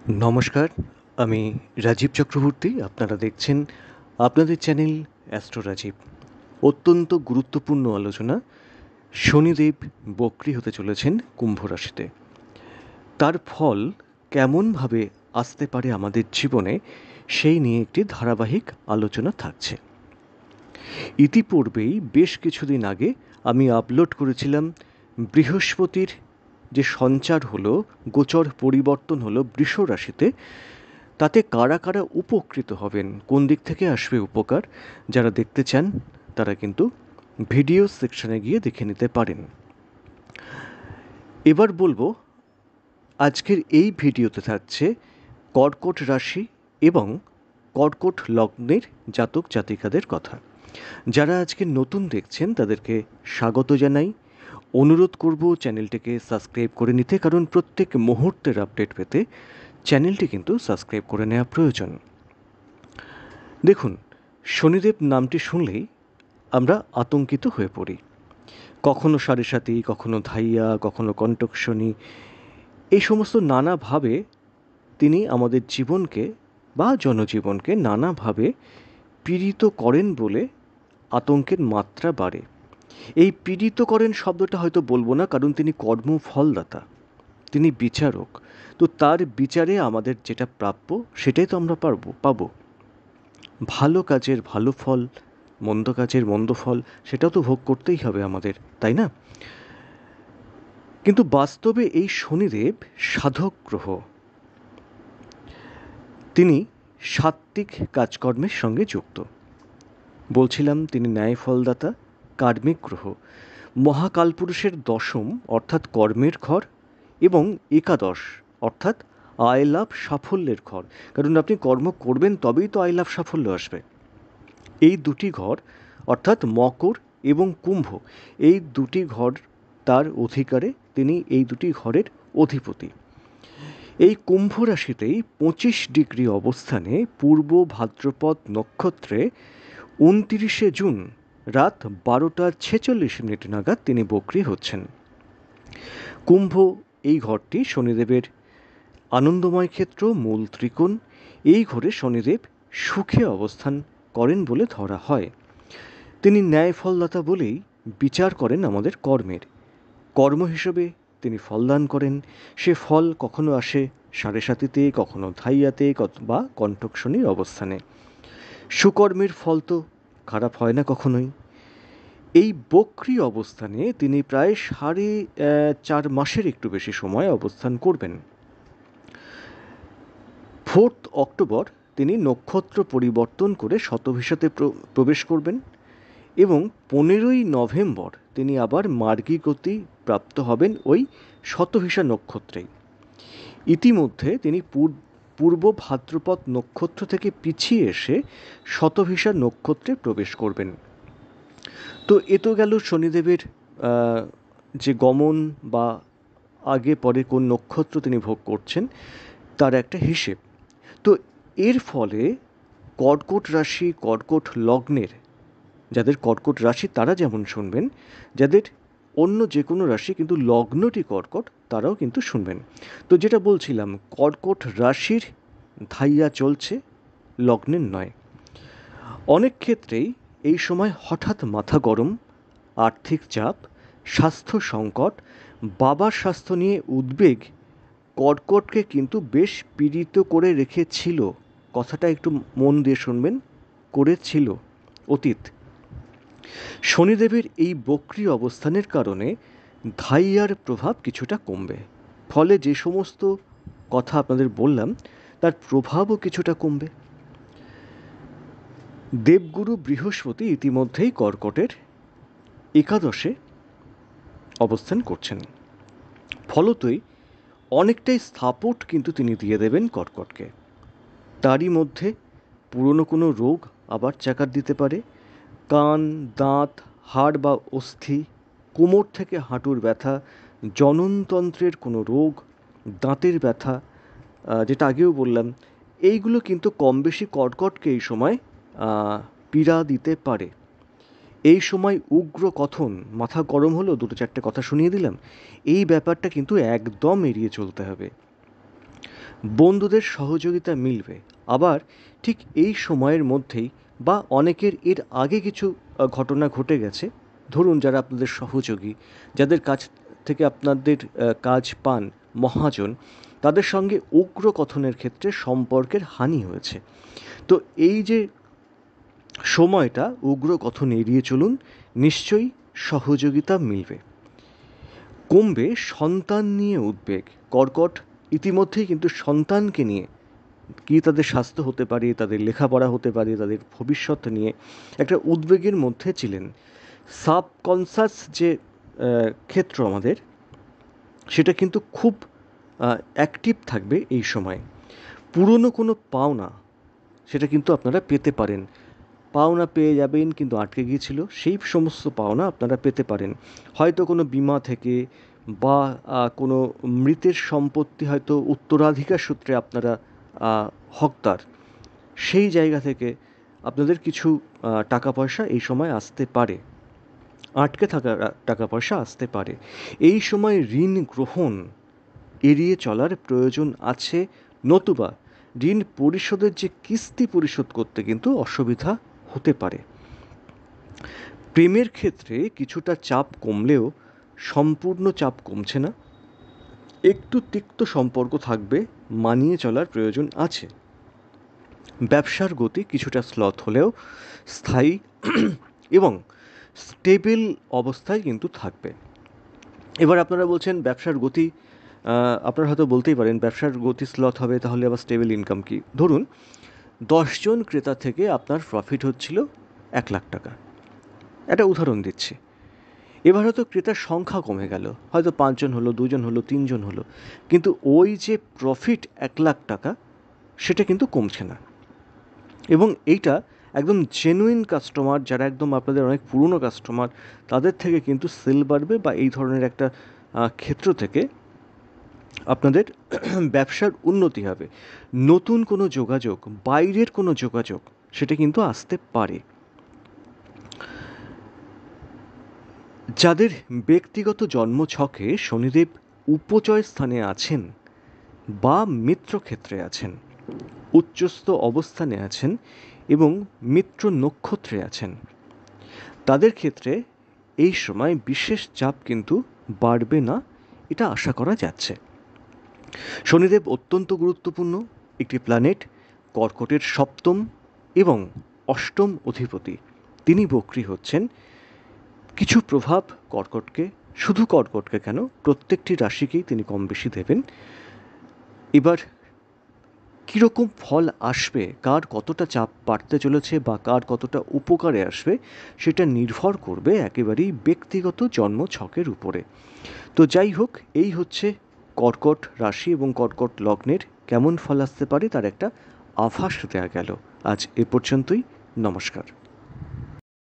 নমস্কার, আমি রাজীব চক্রবর্তী। আপনারা দেখছেন আপনাদের চ্যানেল অ্যাস্ট্রো রাজীব। অত্যন্ত গুরুত্বপূর্ণ আলোচনা। শনিদেব বক্রী হতে চলেছেন কুম্ভ রাশিতে। তার ফল কেমনভাবে আসতে পারে আমাদের জীবনে, সেই নিয়ে একটি ধারাবাহিক আলোচনা থাকছে। ইতিপূর্বেই বেশ কিছুদিন আগে আমি আপলোড করেছিলাম বৃহস্পতির যে সঞ্চার হলো, গোচর পরিবর্তন হলো বৃষ রাশিতে, তাতে কারা কারা উপকৃত হবেন, কোন দিক থেকে আসবে উপকার। যারা দেখতে চান তারা কিন্তু ভিডিও সেকশনে গিয়ে দেখে নিতে পারেন। এবার বলবো, আজকের এই ভিডিওতে থাকছে কর্কট রাশি এবং কর্কট লগ্নের জাতক জাতিকাদের কথা। যারা আজকে নতুন দেখছেন তাদেরকে স্বাগত জানাই। অনুরোধ করব চ্যানেলটিকে সাবস্ক্রাইব করে নিতে, কারণ প্রত্যেক মুহূর্তের আপডেট পেতে চ্যানেলটি কিন্তু সাবস্ক্রাইব করে নেওয়া প্রয়োজন। দেখুন, শনিদেব নামটি শুনলেই আমরা আতঙ্কিত হয়ে পড়ি। কখনো সাড়ে সাতি, কখনো ধাইয়া, কখনো কণ্টক শনি, এই সমস্ত নানাভাবে তিনি আমাদের জীবনকে বা জনজীবনকে নানাভাবে পীড়িত করেন বলে আতঙ্কের মাত্রা বাড়ে। এই পীড়িত করেন শব্দটা হয়তো বলবো না, কারণ তিনি কর্মফলদাতা, তিনি বিচারক। তো তার বিচারে আমাদের যেটা প্রাপ্য সেটাই তো আমরা পাবো। ভালো কাজের ভালো ফল, মন্দ কাজের মন্দ ফল, সেটাও তো ভোগ করতেই হবে আমাদের, তাই না? কিন্তু বাস্তবে এই শনিদেব সাধক গ্রহ। তিনি সাত্ত্বিক কাজকর্মের সঙ্গে যুক্ত। বলছিলাম তিনি ন্যায় ফলদাতা, কার্মিক গ্রহ। মহাকালপুরুষের দশম অর্থাৎ কর্মের ঘর, এবং একাদশ অর্থাৎ আয় লাভ সাফল্যের ঘর। কারণ আপনি কর্ম করবেন তবেই তো আয় লাভ সাফল্য আসবে। এই দুটি ঘর অর্থাৎ মকর এবং কুম্ভ, এই দুটি ঘর তার অধিকারে, তিনি এই দুটি ঘরের অধিপতি। এই কুম্ভ রাশিতেই 25 ডিগ্রি অবস্থানে পূর্ব ভাদ্রপদ নক্ষত্রে 29 জুন রাত 12:46 নাগাদ তিনি বক্রী হচ্ছেন। কুম্ভ এই ঘরটি শনিদেবের আনন্দময় ক্ষেত্র, মূল ত্রিকোণ। এই ঘরে শনিদেব সুখে অবস্থান করেন বলে ধরা হয়। তিনি ন্যায় ফলদাতা বলেই বিচার করেন আমাদের কর্মের। কর্ম হিসেবে তিনি ফলদান করেন। সে ফল কখনো আসে সাড়ে সাতিতে, কখনো ধাইয়াতে বা কণ্টক শনির অবস্থানে। সুকর্মের ফল তো খারাপ হয় না কখনোই। এই বক্রী অবস্থানে তিনি প্রায় 4.5 মাসের একটু বেশি সময় অবস্থান করবেন। 4 অক্টোবর তিনি নক্ষত্র পরিবর্তন করে শতভিসাতে প্রবেশ করবেন, এবং 15 নভেম্বর তিনি আবার মার্গী গতি প্রাপ্ত হবেন ওই শতভিসা নক্ষত্রেই। ইতিমধ্যে তিনি পূর্ব ভাদ্রপদ নক্ষত্র থেকে পিছিয়ে এসে শতভিসা নক্ষত্রে প্রবেশ করবেন। তো এ তো গেল শনিদেবের যে গমন বা আগে পরে কোন নক্ষত্র তিনি ভোগ করছেন তার একটা হিসেব। তো এর ফলে কর্কট রাশি, কর্কট লগ্নের যাদের কর্কট রাশি তারা যেমন শুনবেন, যাদের অন্য যে কোনো রাশি কিন্তু লগ্নটি কর্কট তারাও কিন্তু শুনবেন। তো যেটা বলছিলাম, কর্কট রাশির ধাইয়া চলছে, লগ্নের নয়। অনেক ক্ষেত্রেই এই সময় হঠাৎ মাথা গরম, আর্থিক চাপ, স্বাস্থ্য সংকট, বাবার স্বাস্থ্য নিয়ে উদ্বেগ কর্কটকে কিন্তু বেশ পীড়িত করে রেখেছিল। কথাটা একটু মন দিয়ে শুনবেন, করেছিল অতীত। শনিদেবের এই বক্রী অবস্থানের কারণে ধাইয়ার প্রভাব কিছুটা কমবে। ফলে যে সমস্ত কথা আপনাদের বললাম তার প্রভাবও কিছুটা কমবে। দেবগুরু বৃহস্পতি ইতিমধ্যেই কর্কটের একাদশে অবস্থান করছেন। ফলতই অনেকটাই সাপোর্ট কিন্তু তিনি দিয়ে দেবেন কর্কটকে। তারই মধ্যে পুরনো কোনো রোগ আবার চাকার দিতে পারে। কান, দাঁত, হাড় বা অস্থি, কোমর থেকে হাঁটুর ব্যথা, জননতন্ত্রের কোনো রোগ, দাঁতের ব্যথা, যেটা আগেও বললাম, এইগুলো কিন্তু কম বেশি কর্কটকে এই সময় পীড়া দিতে পারে। এই সময় উগ্র কথন, মাথা গরম হলো, 2-4টে কথা শুনিয়ে দিলাম, এই ব্যাপারটা কিন্তু একদম এড়িয়ে চলতে হবে। বন্ধুদের সহযোগিতা মিলবে। আবার ঠিক এই সময়ের মধ্যেই বা অনেকের এর আগে কিছু ঘটনা ঘটে গেছে, ধরুন যারা আপনাদের সহযোগী, যাদের কাছ থেকে আপনাদের কাজ পান মহাজন, তাদের সঙ্গে উগ্র কথনের ক্ষেত্রে সম্পর্কের হানি হয়েছে। তো এই যে সময়টা, উগ্র কথন এড়িয়ে চলুন, নিশ্চয়ই সহযোগিতা মিলবে। কমবে সন্তান নিয়ে উদ্বেগ। কর্কট ইতিমধ্যেই কিন্তু সন্তানকে নিয়ে, কি তাদের স্বাস্থ্য হতে পারে, তাদের লেখাপড়া হতে পারে, তাদের ভবিষ্যৎ নিয়ে একটা উদ্বেগের মধ্যে ছিলেন। সাবকনসাস যে ক্ষেত্র আমাদের, সেটা কিন্তু খুব অ্যাক্টিভ থাকবে এই সময়। পুরনো কোনো পাওনা, সেটা কিন্তু আপনারা পেতে পারেন। পাওনা পেয়ে যাবেন কিন্তু আটকে গিয়েছিল, সেই সমস্ত পাওনা আপনারা পেতে পারেন। হয়তো কোনো বিমা থেকে বা কোনো মৃতের সম্পত্তি হয়তো উত্তরাধিকার সূত্রে আপনারা হকদার, সেই জায়গা থেকে আপনাদের কিছু টাকা পয়সা এই সময় আসতে পারে, আটকে থাকা টাকা পয়সা আসতে পারে। এই সময় ঋণ গ্রহণ এড়িয়ে চলার প্রয়োজন আছে, নতুবা ঋণ পরিশোধের যে কিস্তি পরিশোধ করতে কিন্তু অসুবিধা হতে পারে। প্রেমের ক্ষেত্রে কিছুটা চাপ কমলেও সম্পূর্ণ চাপ কমছে না, একটু তিক্ত সম্পর্ক থাকবে, মানিয়ে চলার প্রয়োজন আছে। ব্যবসার গতি কিছুটা স্লথ হলেও স্থায়ী এবং স্টেবল অবস্থায় কিন্তু থাকবে। এবার আপনারা বলছেন ব্যবসার গতি, আপনারা হয়তো বলতেই পারেন ব্যবসার গতি স্লথ হবে, তাহলে আবার স্টেবল ইনকাম কি? ধরুন 10জন ক্রেতা থেকে আপনার প্রফিট হচ্ছিল 1,00,000 টাকা, একটা উদাহরণ দিচ্ছি। এবার হয়তো ক্রেতার সংখ্যা কমে গেল, হয়তো 5জন হলো, 2জন হলো, 3জন হলো, কিন্তু ওই যে প্রফিট 1,00,000 টাকা, সেটা কিন্তু কমছে না। এবং এইটা একদম জেনুইন কাস্টমার, যারা একদম আপনাদের অনেক পুরনো কাস্টমার, তাদের থেকে কিন্তু সেল বাড়বে, বা এই ধরনের একটা ক্ষেত্র থেকে আপনাদের ব্যবসার উন্নতি হবে। নতুন কোনো যোগাযোগ, বাইরের কোনো যোগাযোগ, সেটা কিন্তু আসতে পারে। যাদের ব্যক্তিগত জন্মছকে শনিদেব উপচয় স্থানে আছেন বা মিত্রক্ষেত্রে আছেন, উচ্চস্থ অবস্থানে আছেন এবং মিত্র নক্ষত্রে আছেন, তাদের ক্ষেত্রে এই সময় বিশেষ চাপ কিন্তু বাড়বে না, এটা আশা করা যাচ্ছে। শনিদেব অত্যন্ত গুরুত্বপূর্ণ একটি প্ল্যানেট, কর্কটের 7ম এবং 8ম অধিপতি। তিনি বক্রী হচ্ছেন। কিছু প্রভাব কর্কটকে, শুধু কর্কটকে কেন, প্রত্যেকটি রাশিকেই তিনি কম বেশি দেবেন। এবার কীরকম ফল আসবে, কার কতটা চাপ বাড়তে চলেছে বা কার কতটা উপকারে আসবে, সেটা নির্ভর করবে একেবারেই ব্যক্তিগত জন্মছকের উপরে। তো যাই হোক, এই হচ্ছে কর্কট রাশি এবং কর্কট লগ্নের কেমন ফল আসতে পারে তার একটা আভাস দেওয়া গেল। আজ এ পর্যন্তই। নমস্কার।